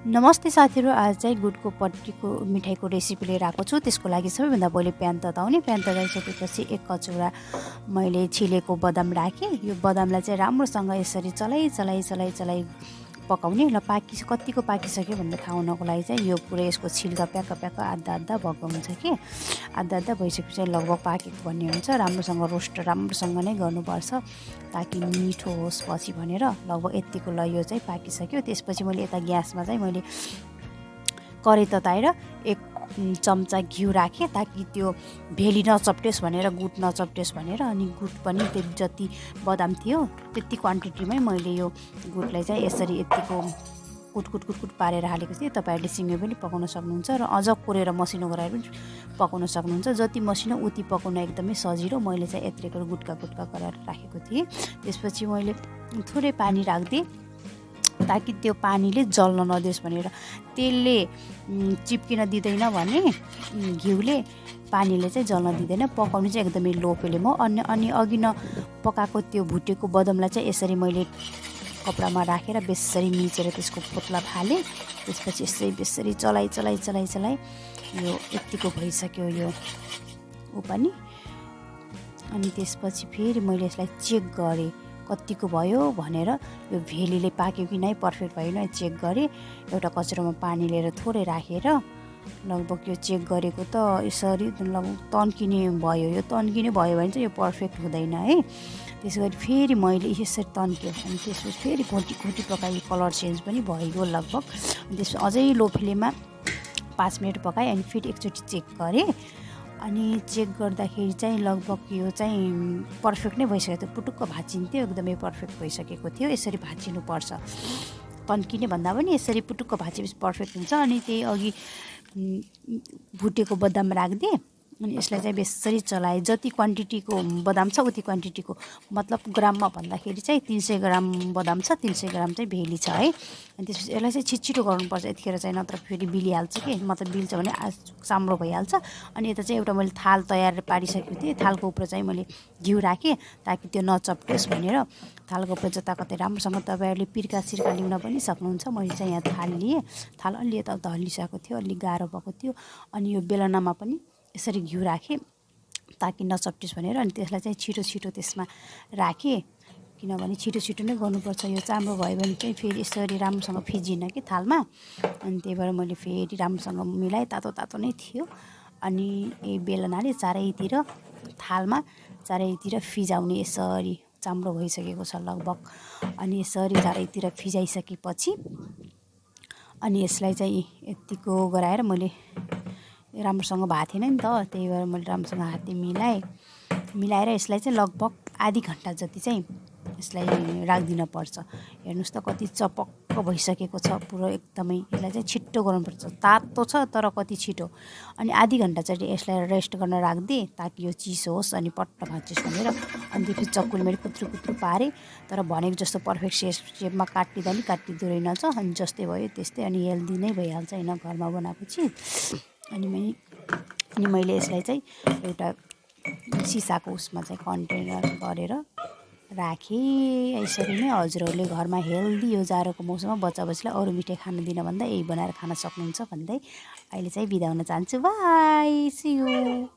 नमस्ते साथीहरु, आज चाहिँ गुडको पट्टीको मिठाईको रेसिपी लिएर आएको छु। त्यसको लागि सबैभन्दा पहिले प्यान तताउने। प्यान तताइसकेपछि 1 कचौरा मैले छिलेको बदाम राखेँ। यो बदामलाई चाहिँ राम्रोसँग यसरी चलाई पकाउने। ल कतिको पाकिसक्यो भनेर थाहा हुनको लागि चाहिँ यो पुरै यसको छिल्का प्याक आधा भएको हुन्छ कि आधा भइसकेपछि चाहिँ लगभग पाकेको भन्ने हुन्छ। राम्रोसँग रोस्ट राम्रोसँग नै गर्नुपर्छ ताकि मिठो होस् पछि भनेर। लगभग यतिको ल यो चाहिँ पाकिसक्यो। त्यसपछि मैले यता ग्यासमा चाहिँ मैले कराई तताएर 1 चम्चा घिउ राखेँ ताकि त्यो भेली नचप्टेस् भनेर, गुड नचप्टेस् भनेर। अनि गुड पनि जति बदाम थियो त्यति क्वान्टिटीमै मैले यो गुडलाई चाहिँ यसरी यतिको कुट पारेर हालेको थिएँ। तपाईहरुले सिङ्गै पनि पकाउन सक्नुहुन्छ र अझ कोरेर मसिनो गराएर पनि पकाउन सक्नुहुन्छ। जति मसिनो उति पकाउन एकदमै सजिलो। मैले चाहिँ यत्रेको गुटका गरेर राखेको थिएँ। त्यसपछि मैले थोरै पानी राख्दिएँ ताकि त्यो पानीले जल्न नदियोस् भनेर। तेलले चिप्किन दिँदैन भने घिउले पानीले चाहिँ जल्न दिँदैन। पकाउनु चाहिँ एकदमै लो फ्लेममा। अनि अघि न पकाएको त्यो भुटेको बदामलाई चाहिँ यसरी मैले कपडामा राखेर बेसरी मिचेर त्यसको पोतला फालेँ। त्यसपछि यसरी चलाई यो यतिको भइसक्यो यो पनि। अनि त्यसपछि फेरि मैले यसलाई चेक गरेँ कतिको भयो भनेर। यो भेलीले पाक्यो कि नै पर्फेक्ट भएन चेक गरेँ। एउटा कचरोमा पानी लिएर थोरै राखेर लगभग यो चेक गरेको त यसरी लगभग तन्किने भयो। यो तन्किने भयो भने चाहिँ यो पर्फेक्ट हुँदैन है। त्यसैगरी फेरि मैले यसरी तन्क्यो अनि त्यसपछि फेरि घोटी पकाएँ। कलर चेन्ज पनि भयो लगभग। त्यसपछि अझै लो फ्लेममा 5 मिनट पकाएँ। अनि फेरि एकचोटि चेक गरेँ। अनि चेक गर्दाखेरि चाहिँ लगभग यो चाहिँ पर्फेक्ट नै भइसकेको थियो। पुटुक्क भाँचिन्थ्यो, एकदमै पर्फेक्ट भइसकेको थियो। यसरी भाँचिनुपर्छ। तन्किने भन्दा पनि यसरी पुटुक्क भाँचेपछि पर्फेक्ट हुन्छ। अनि त्यही अघि भुटेको बदाम राखिदिएँ। अनि यसलाई चाहिँ बेसरी चलाएँ। जति क्वान्टिटीको बदाम छ उति क्वान्टिटीको, मतलब ग्राममा भन्दाखेरि चाहिँ 300 ग्राम बदाम छ, 300 ग्राम चाहिँ भेली छ है। अनि त्यसपछि यसलाई चाहिँ छिटो गर्नुपर्छ यतिखेर चाहिँ, नत्र फेरि बिलिहाल्छ कि, मतलब बिल्छ भने चाम्रो भइहाल्छ। अनि यता चाहिँ एउटा मैले थाल तयार पारिसकेको थिएँ। थालको उपर चाहिँ मैले घिउ राखेँ ताकि त्यो नचप्टोस् भनेर। थालको उपर जताकतै राम्रोसँग तपाईहरुले पिर्का सिर्का ल्याउन पनि सक्नुहुन्छ। मैले चाहिँ यहाँ थाल लिएँ। थाल अलि यता हल्लिसकेको थियो, अलि गाह्रो भएको थियो। अनि यो बेलनामा पनि यसरी घिउ राखेँ ताकि नचप्टियोस् भनेर। अनि त्यसलाई चाहिँ छिटो त्यसमा राखेँ, किनभने छिटो नै गर्नुपर्छ। यो चाम्रो भयो भने चाहिँ फेरि यसरी राम्रोसँग फिजिन कि थालमा। अनि त्यही भएर मैले फेरि राम्रोसँग मिलाएँ। तातो नै थियो। अनि यही बेलनाले चारैतिर थालमा चारैतिर फिजाउने। यसरी चाम्रो भइसकेको छ लगभग। अनि यसरी चारैतिर फिजाइसकेपछि अनि यसलाई चाहिँ यतिको गराएर मैले राम्रोसँग भएको थिएन नि त, त्यही भएर मैले राम्रोसँग हातले मिलाएर यसलाई चाहिँ लगभग आधी घन्टा जति चाहिँ यसलाई राखिदिन पर्छ। हेर्नुस् त कति चपक्क भइसकेको छ पुरो एकदमै। यसलाई चाहिँ छिट्टो गर्नुपर्छ। तातो छ तर कति छिटो। अनि आधी घन्टा चाहिँ यसलाई रेस्ट गर्न राखिदिएँ ताकि यो चिसो होस् अनि पट्ट भाँचोस् भनेर। अनि त्यसपछि चक्कुले मैले कुत्रु पारेँ। तर भनेको जस्तो पर्फेक्ट सेपमा काटिँदा नि काटिँदो रहेनछ। अनि जस्तै भयो त्यस्तै। अनि हेल्दी नै भइहाल्छ होइन घरमा बनाएको चिज। अनि मैले यसलाई चाहिँ एउटा सिसाको उसमा चाहिँ कन्टेनर गरेर राखेँ। यसरी नै हजुरहरूले घरमा हेल्दी यो जाडोको मौसममा बच्चालाई अरू मिठाई खान दिन भन्दा यही बनाएर खान सक्नुहुन्छ भन्दै अहिले चाहिँ बिदा हुन चाहन्छु। Bye, see you.